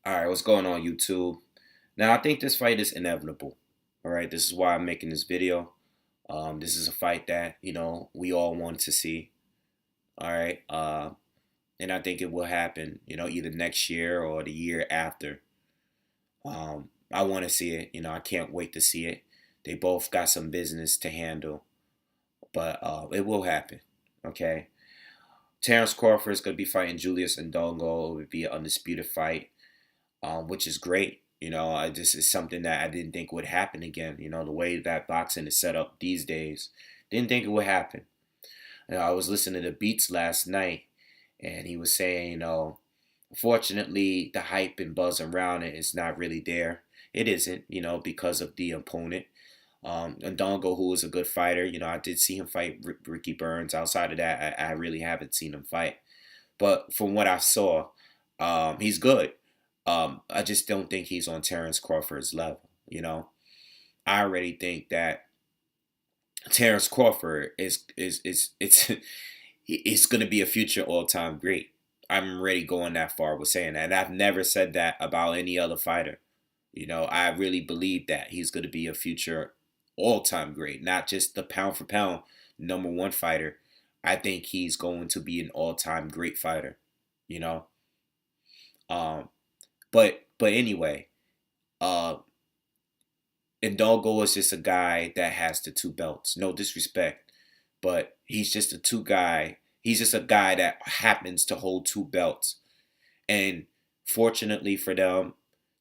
All right, what's going on, YouTube? Now, I think this fight is inevitable. All right, this is why I'm making this video. This is a fight that we all want to see. All right, and I think it will happen. Either next year or the year after. I want to see it. I can't wait to see it. They both got some business to handle, but it will happen. Okay. Terence Crawford is going to be fighting Julius Ndongo. It would be an undisputed fight. Which is great. This is something that I didn't think would happen again. The way that boxing is set up these days, didn't think it would happen. I was listening to Beats last night, and he was saying, unfortunately, the hype and buzz around it is not really there. It isn't, because of the opponent. Ndongo, who is a good fighter, I did see him fight Ricky Burns. Outside of that, I really haven't seen him fight. But from what I saw, he's good. I just don't think he's on Terence Crawford's level. I already think that Terence Crawford is going to be a future all-time great. I'm already going that far with saying that, and I've never said that about any other fighter. I really believe that he's going to be a future all-time great, not just the pound for pound #1 fighter. I think he's going to be an all-time great fighter. You know, um, but anyway, uh, Indalgo is just a guy that has the two belts. No disrespect, but he's just a two guy. He's just a guy that happens to hold two belts. And fortunately for them,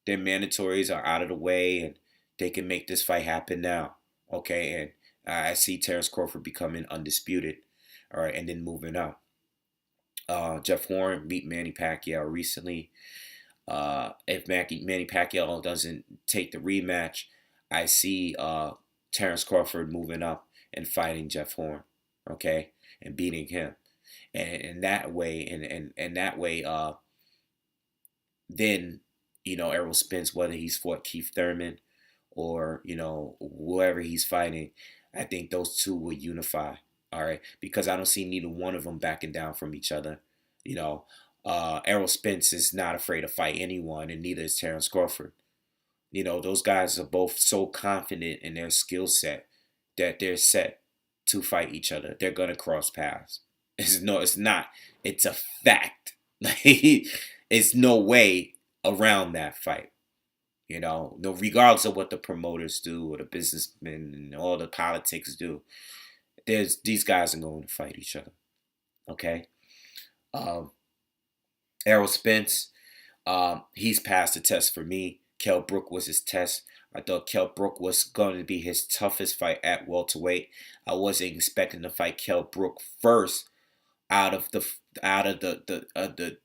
their mandatories are out of the way, and they can make this fight happen now. Okay, and I see Terence Crawford becoming undisputed. All right, and then moving up. Jeff Horn beat Manny Pacquiao recently. If Manny Pacquiao doesn't take the rematch, I see Terence Crawford moving up and fighting Jeff Horn, okay, and beating him, and that way, and that way, then Errol Spence, whether he's fought Keith Thurman or whoever he's fighting, I think those two will unify. All right, because I don't see neither one of them backing down from each other. You know, Errol Spence is not afraid to fight anyone, and neither is Terence Crawford. Those guys are both so confident in their skill set that they're set to fight each other. They're gonna cross paths. It's not. It's a fact. It's no way around that fight. No, regardless of what the promoters do or the businessmen and all the politics do, these guys are going to fight each other. Okay. Um, Errol Spence, he's passed the test for me. Kell Brook was his test. I thought Kell Brook was going to be his toughest fight at welterweight. I wasn't expecting to fight Kell Brook first out of the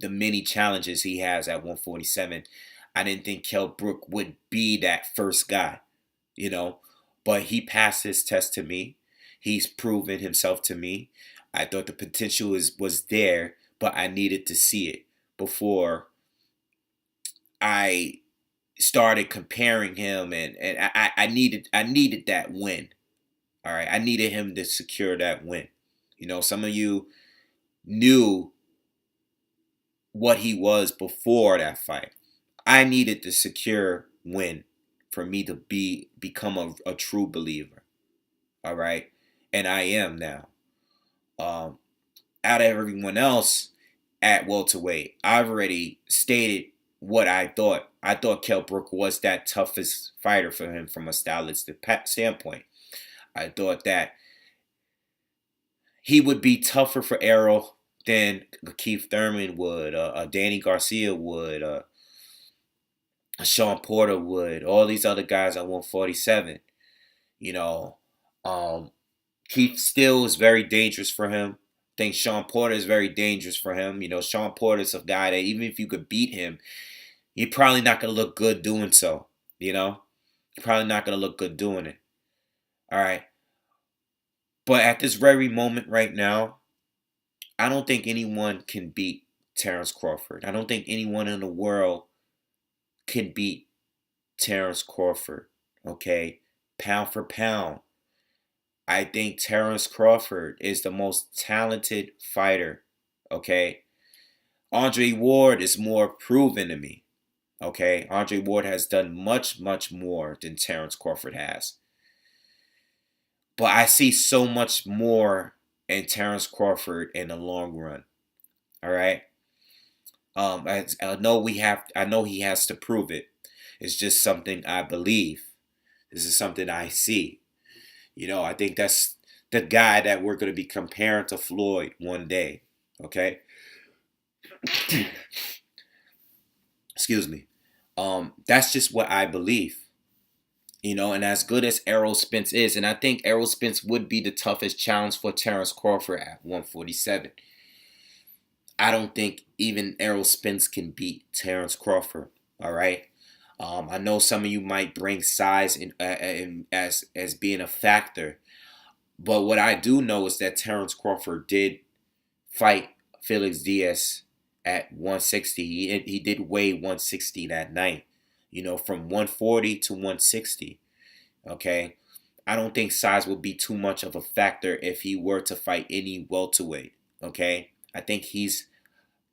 many challenges he has at 147. I didn't think Kell Brook would be that first guy, but he passed his test to me. He's proven himself to me. I thought the potential was there, but I needed to see it before I started comparing him, and I needed that win. All right, I needed him to secure that win. Some of you knew what he was before that fight. I needed the secure win for me to become a true believer. All right, and I am now. Out of everyone else at welterweight, I've already stated what I thought. I thought Kell Brook was that toughest fighter for him from a stylistic standpoint. I thought that he would be tougher for Errol than Keith Thurman would, Danny Garcia would, Sean Porter would, all these other guys at 147. You know, Keith Steele is very dangerous for him. I think Sean Porter is very dangerous for him. Sean Porter's a guy that even if you could beat him, you're probably not going to look good doing so. You're probably not going to look good doing it. All right. But at this very moment right now, I don't think anyone can beat Terence Crawford. I don't think anyone in the world can beat Terence Crawford. Okay? Pound for pound. I think Terence Crawford is the most talented fighter. Okay? Andre Ward is more proven to me. Okay, Andre Ward has done much, much more than Terence Crawford has. But I see so much more in Terence Crawford in the long run. All right. I know I know he has to prove it. It's just something I believe. This is something I see. I think that's the guy that we're going to be comparing to Floyd one day. Okay. Excuse me. That's just what I believe. And as good as Errol Spence is, and I think Errol Spence would be the toughest challenge for Terence Crawford at 147. I don't think even Errol Spence can beat Terence Crawford. All right. I know some of you might bring size in as being a factor, but what I do know is that Terence Crawford did fight Felix Diaz at 160. He did weigh 160 that night. From 140 to 160. Okay. I don't think size would be too much of a factor if he were to fight any welterweight. Okay. I think he's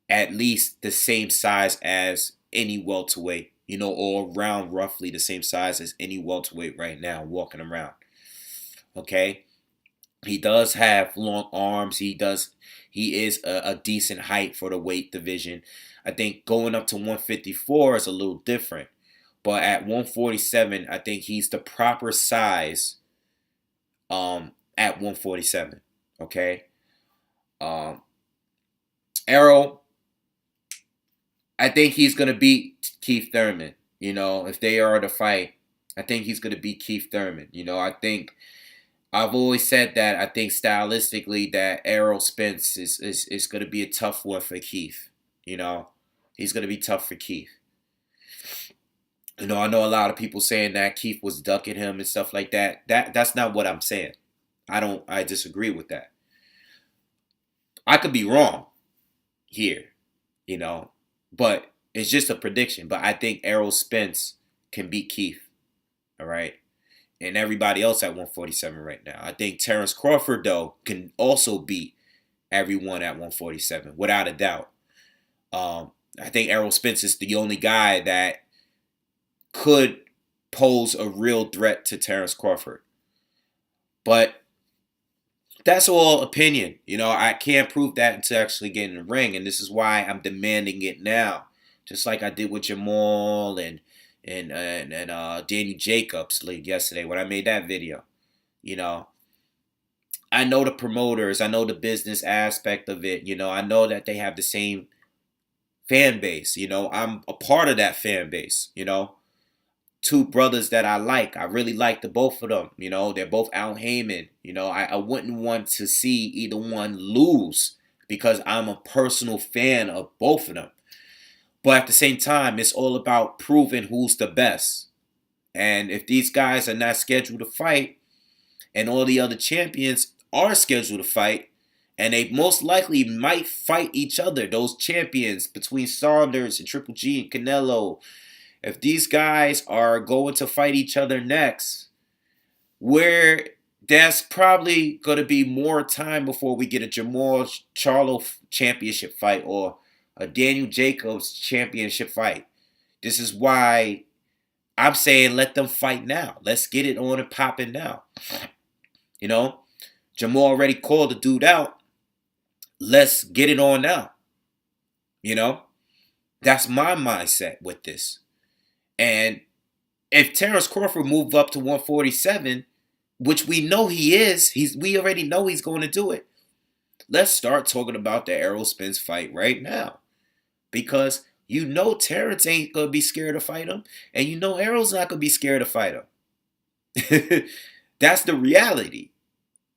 at least the same size as any welterweight, or around roughly the same size as any welterweight right now walking around. Okay. He does have long arms. He is a decent height for the weight division. I think going up to 154 is a little different. But at 147, I think he's the proper size at 147. Okay. Errol, I think he's going to beat Keith Thurman. If they are to fight, I think he's going to beat Keith Thurman. I think I've always said that I think stylistically that Errol Spence is going to be a tough one for Keith. He's going to be tough for Keith. I know a lot of people saying that Keith was ducking him and stuff like that. That's not what I'm saying. I disagree with that. I could be wrong here, but it's just a prediction. But I think Errol Spence can beat Keith. All right. And everybody else at 147 right now. I think Terence Crawford, though, can also beat everyone at 147, without a doubt. I think Errol Spence is the only guy that could pose a real threat to Terence Crawford. But that's all opinion. I can't prove that until actually get in the ring. And this is why I'm demanding it now. Just like I did with Jamal and Daniel Jacobs yesterday when I made that video. I know the promoters. I know the business aspect of it. I know that they have the same fan base. I'm a part of that fan base. Two brothers that I like. I really like the both of them. They're both Al Heyman. I wouldn't want to see either one lose because I'm a personal fan of both of them. But at the same time, it's all about proving who's the best. And if these guys are not scheduled to fight, and all the other champions are scheduled to fight, and they most likely might fight each other, those champions between Saunders and Triple G and Canelo, if these guys are going to fight each other next, where there's probably going to be more time before we get a Jamal Charlo championship fight or a Daniel Jacobs championship fight. This is why I'm saying let them fight now. Let's get it on and popping now. Jamal already called the dude out. Let's get it on now. That's my mindset with this. And if Terence Crawford move up to 147, which we know he is, we already know he's going to do it. Let's start talking about the Errol Spence fight right now. Because Terence ain't going to be scared to fight him. And Errol's not going to be scared to fight him. That's the reality.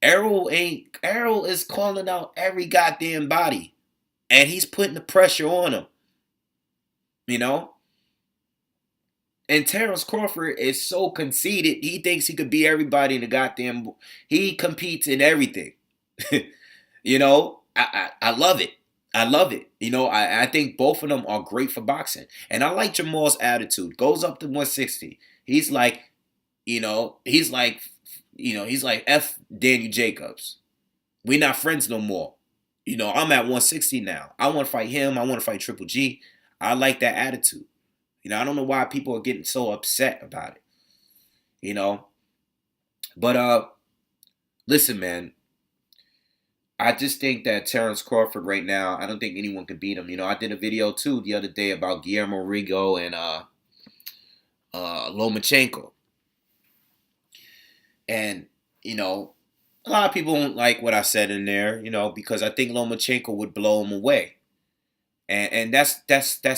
Errol is calling out every goddamn body. And he's putting the pressure on him. And Terence Crawford is so conceited, he thinks he could beat everybody in the goddamn... He competes in everything. I love it. I love it. I think both of them are great for boxing. And I like Jamal's attitude. Goes up to 160. He's like F Daniel Jacobs. We're not friends no more. I'm at 160 now. I want to fight him. I want to fight Triple G. I like that attitude. I don't know why people are getting so upset about it. You know, but listen, man. I just think that Terence Crawford right now, I don't think anyone can beat him. I did a video too the other day about Guillermo Rigo and Lomachenko. And, you know, a lot of people don't like what I said in there, because I think Lomachenko would blow him away. And that's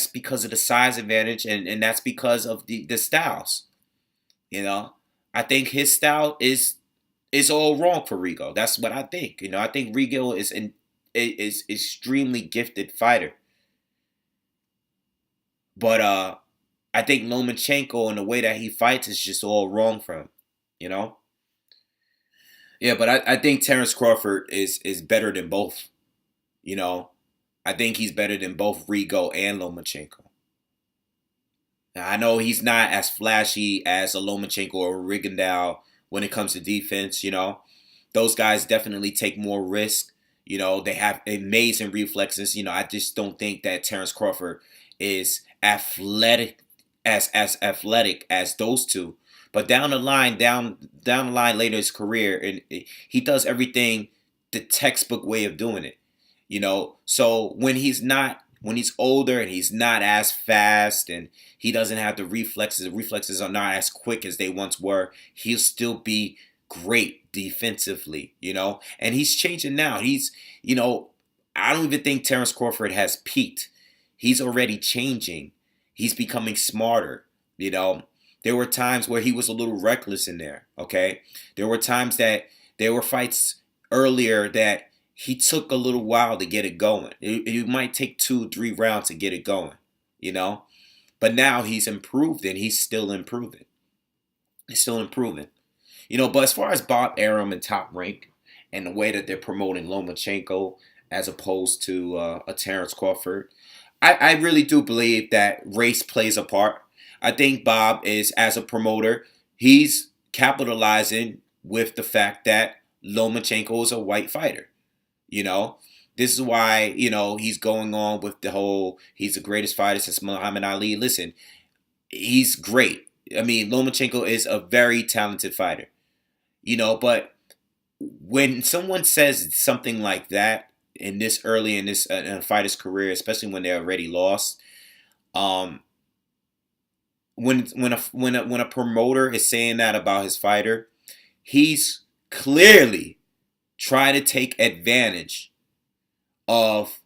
because of the size advantage, and that's because of the styles. I think his style is all wrong for Rigo. That's what I think. I think Rigo is extremely gifted fighter. But I think Lomachenko and the way that he fights is just all wrong for him. You know? Yeah, but I think Terence Crawford is better than both. I think he's better than both Rigo and Lomachenko. Now, I know he's not as flashy as a Lomachenko or a Rigondeaux when it comes to defense. Those guys definitely take more risk. They have amazing reflexes. I just don't think that Terence Crawford is athletic as athletic as those two. But down the line later in his career, and he does everything the textbook way of doing it. So when he's older and he's not as fast and he doesn't have the reflexes are not as quick as they once were, he'll still be great defensively, and he's changing now. I don't even think Terence Crawford has peaked. He's already changing. He's becoming smarter, There were times where he was a little reckless in there, okay? There were times that there were fights earlier that he took a little while to get it going. It might take 2-3 rounds to get it going, But now he's improved and he's still improving. But as far as Bob Arum and Top Rank and the way that they're promoting Lomachenko as opposed to a Terence Crawford, I really do believe that race plays a part. I think Bob is, as a promoter, he's capitalizing with the fact that Lomachenko is a white fighter. This is why, he's going on with the whole, he's the greatest fighter since Muhammad Ali. Listen, he's great. I mean, Lomachenko is a very talented fighter, but when someone says something like that in this early in a fighter's career, especially when they're already lost, when a promoter is saying that about his fighter, he's clearly trying to take advantage of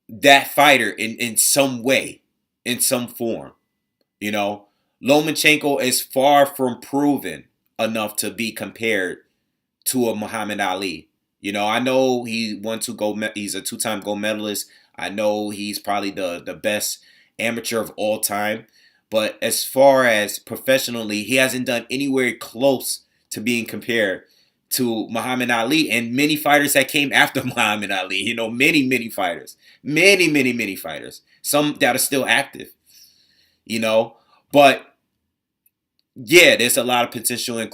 that fighter in some way, in some form. Lomachenko is far from proven enough to be compared to a Muhammad Ali. I know he's a 2-time gold medalist. I know he's probably the best amateur of all time. But as far as professionally, he hasn't done anywhere close to being compared to Muhammad Ali and many fighters that came after Muhammad Ali. Many fighters. Many fighters. Some that are still active. But yeah, there's a lot of potential in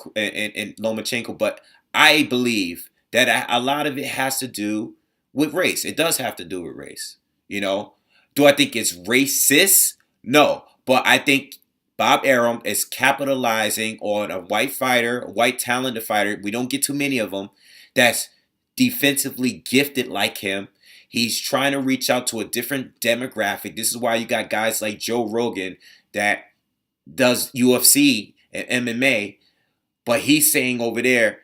Lomachenko, but I believe that a lot of it has to do with race. It does have to do with race. Do I think it's racist? No. But I think Bob Arum is capitalizing on a white fighter, a white talented fighter. We don't get too many of them. That's defensively gifted like him. He's trying to reach out to a different demographic. This is why you got guys like Joe Rogan that does UFC and MMA. But he's saying over there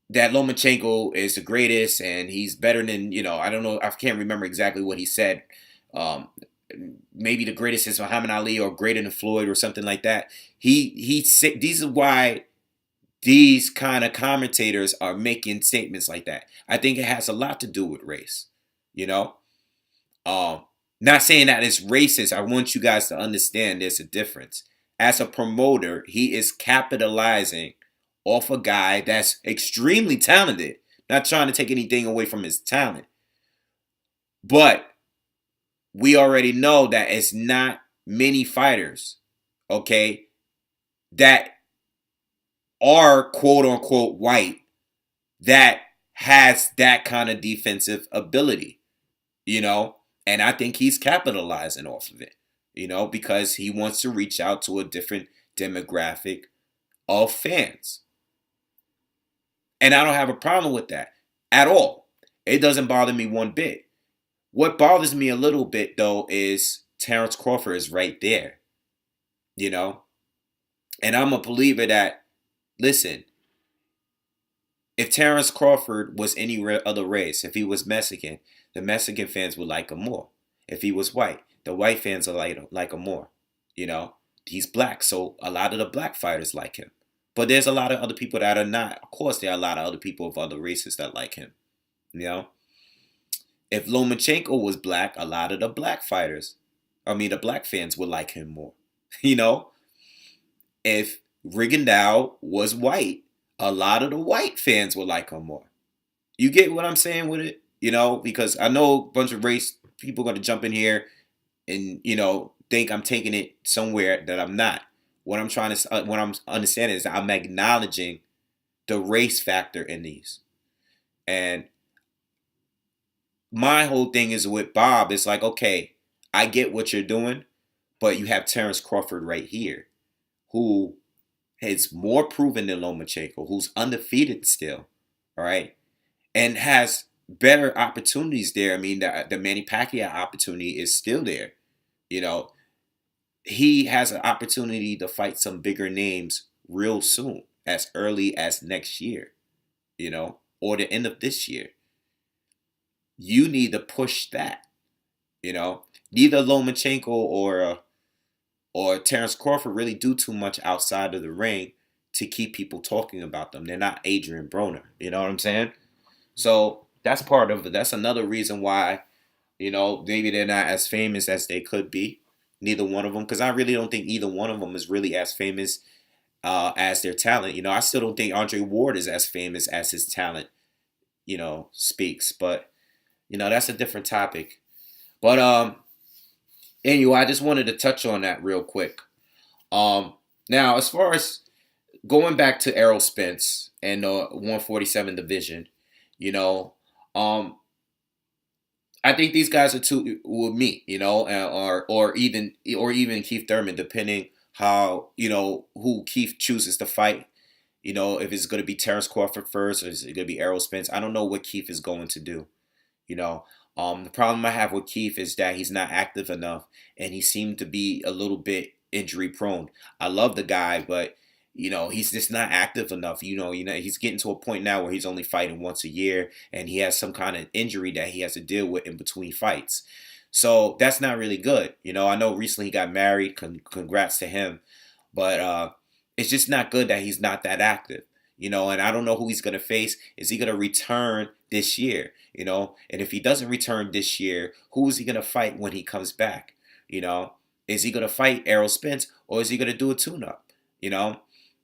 that Lomachenko is the greatest and he's better than, I don't know. I can't remember exactly what he said. Maybe the greatest is Muhammad Ali or greater than Floyd or something like that. These are why these kind of commentators are making statements like that. I think it has a lot to do with race. Not saying that it's racist. I want you guys to understand there's a difference. As a promoter, he is capitalizing off a guy that's extremely talented. Not trying to take anything away from his talent. But we already know that it's not many fighters, okay, that are quote-unquote white that has that kind of defensive ability, And I think he's capitalizing off of it, because he wants to reach out to a different demographic of fans. And I don't have a problem with that at all. It doesn't bother me one bit. What bothers me a little bit, though, is Terence Crawford is right there, And I'm a believer that, listen, if Terence Crawford was any other race, if he was Mexican, the Mexican fans would like him more. If he was white, the white fans would like him more. He's black, so a lot of the black fighters like him. But there's a lot of other people that are not. Of course, there are a lot of other people of other races that like him. If Lomachenko was black, a lot of the black fans would like him more. If Rigondeaux was white, a lot of the white fans would like him more. You get what I'm saying with it? Because I know a bunch of race people are going to jump in here and, think I'm taking it somewhere that I'm not. What I'm understanding is that I'm acknowledging the race factor in these. And my whole thing is with Bob, it's like, okay, I get what you're doing, but you have Terence Crawford right here, who is more proven than Lomachenko, who's undefeated still, all right, and has better opportunities there. I mean, the Manny Pacquiao opportunity is still there. He has an opportunity to fight some bigger names real soon, as early as next year, or the end of this year. You need to push that, Neither Lomachenko or Terence Crawford really do too much outside of the ring to keep people talking about them. They're not Adrian Broner. You know what I'm saying? So that's part of it. That's another reason why, maybe they're not as famous as they could be. Neither one of them. Because I really don't think either one of them is really as famous as their talent. I still don't think Andre Ward is as famous as his talent, speaks. But, that's a different topic. But anyway, I just wanted to touch on that real quick. Now, as far as going back to Errol Spence and the 147 division, I think these guys are two will meet, or even Keith Thurman, depending how who Keith chooses to fight. If it's going to be Terence Crawford first or is it going to be Errol Spence? I don't know what Keith is going to do. The problem I have with Keith is that he's not active enough, and he seemed to be a little bit injury prone. I love the guy, but he's just not active enough. He's getting to a point now where he's only fighting once a year, and he has some kind of injury that he has to deal with in between fights. So that's not really good. I know recently he got married. Congrats to him, but it's just not good that he's not that active. And I don't know who he's going to face. Is he going to return this year? And if he doesn't return this year, who is he going to fight when he comes back? Is he going to fight Errol Spence, or is he going to do a tune-up?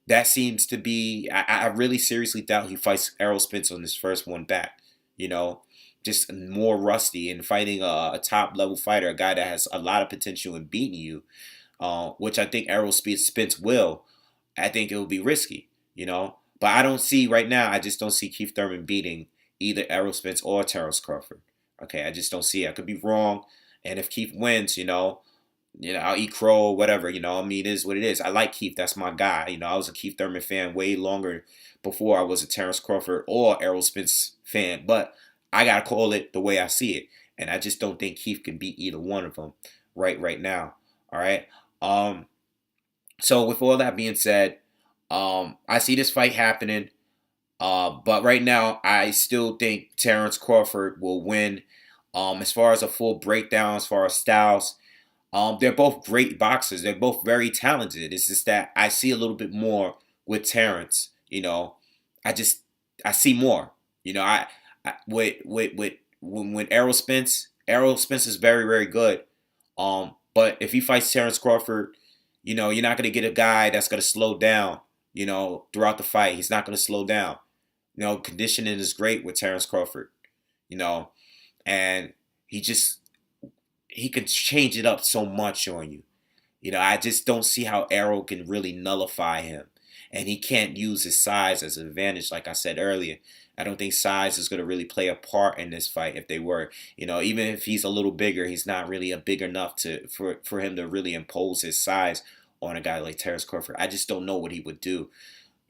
That seems to be, I really seriously doubt he fights Errol Spence on his first one back. Just more rusty and fighting a top-level fighter, a guy that has a lot of potential in beating you, which I think Errol Spence will. I think it will be risky, But I don't see right now, I just don't see Keith Thurman beating either Errol Spence or Terence Crawford. Okay, I just don't see it. I could be wrong. And if Keith wins, I'll eat crow or whatever. It is what it is. I like Keith. That's my guy. I was a Keith Thurman fan way longer before I was a Terence Crawford or Errol Spence fan. But I got to call it the way I see it. And I just don't think Keith can beat either one of them right now. All right. So with all that being said, I see this fight happening. But right now, I still think Terence Crawford will win. As far as a full breakdown, as far as styles, they're both great boxers. They're both very talented. It's just that I see a little bit more with Terence. I see more. With Errol Spence is very, very good. But if he fights Terence Crawford, you're not going to get a guy that's going to slow down, throughout the fight. He's not going to slow down. Conditioning is great with Terence Crawford, and he can change it up so much on you. I just don't see how Errol can really nullify him. And he can't use his size as an advantage, like I said earlier. I don't think size is going to really play a part in this fight. If they were, even if he's a little bigger, he's not really a big enough for him to really impose his size on a guy like Terence Crawford. I just don't know what he would do.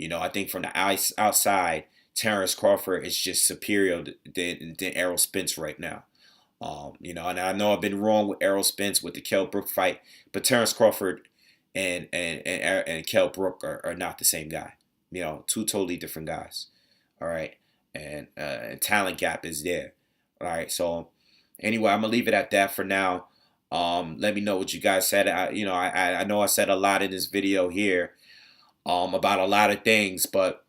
I think from the outside, Terence Crawford is just superior than Errol Spence right now. And I know I've been wrong with Errol Spence with the Kell Brook fight, but Terence Crawford and Kell Brook are not the same guy. Two totally different guys. All right, and talent gap is there. All right, so anyway, I'm gonna leave it at that for now. Let me know what you guys said. I know I said a lot in this video here about a lot of things, but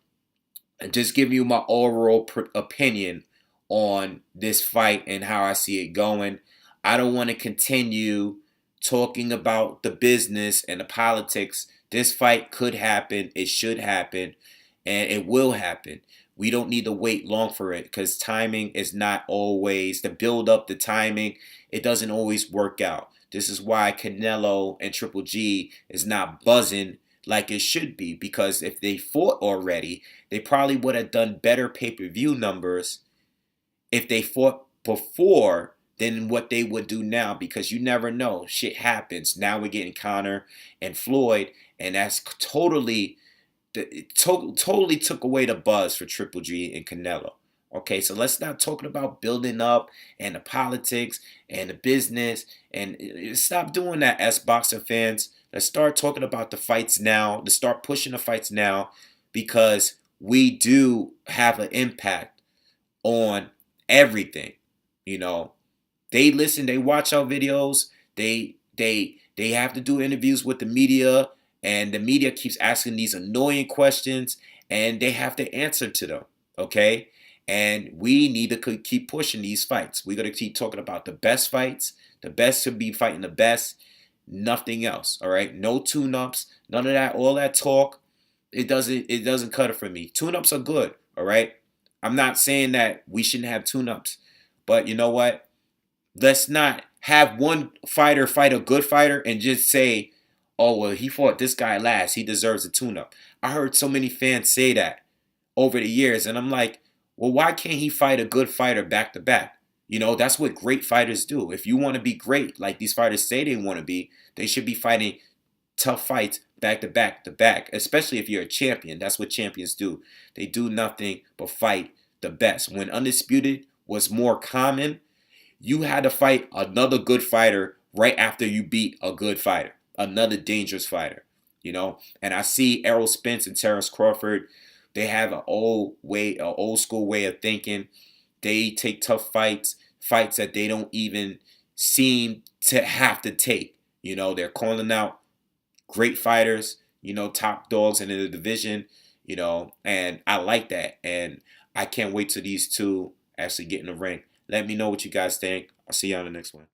just giving you my overall opinion on this fight and how I see it going. I don't want to continue talking about the business and the politics. This fight could happen, it should happen, and it will happen. We don't need to wait long for it because timing is not always, the build up, the timing, it doesn't always work out. This is why Canelo and Triple G is not buzzing like it should be, because if they fought already, they probably would have done better pay-per-view numbers if they fought before than what they would do now, because you never know. Shit happens. Now we're getting Conor and Floyd, and that's totally took away the buzz for Triple G and Canelo. Okay, so let's not talking about building up and the politics and the business, and stop doing that as boxing fans. Let's start talking about the fights now. Let's start pushing the fights now, because we do have an impact on everything. They listen, they watch our videos, they have to do interviews with the media, and the media keeps asking these annoying questions, and they have to answer to them. Okay? And we need to keep pushing these fights. We're going to keep talking about the best fights. The best should be fighting the best. Nothing else. All right? No tune-ups. None of that. All that talk. It doesn't cut it for me. Tune-ups are good. All right? I'm not saying that we shouldn't have tune-ups. But you know what? Let's not have one fighter fight a good fighter and just say, oh, well, he fought this guy last, he deserves a tune-up. I heard so many fans say that over the years, and I'm like, well, why can't he fight a good fighter back-to-back? That's what great fighters do. If you want to be great, like these fighters say they want to be, they should be fighting tough fights back-to-back, especially if you're a champion. That's what champions do. They do nothing but fight the best. When Undisputed was more common, you had to fight another good fighter right after you beat a good fighter, another dangerous fighter, And I see Errol Spence and Terence Crawford, they have an old school way of thinking. They take tough fights that they don't even seem to have to take. They're calling out great fighters, top dogs in the division, and I like that. And I can't wait till these two actually get in the ring. Let me know what you guys think. I'll see you on the next one.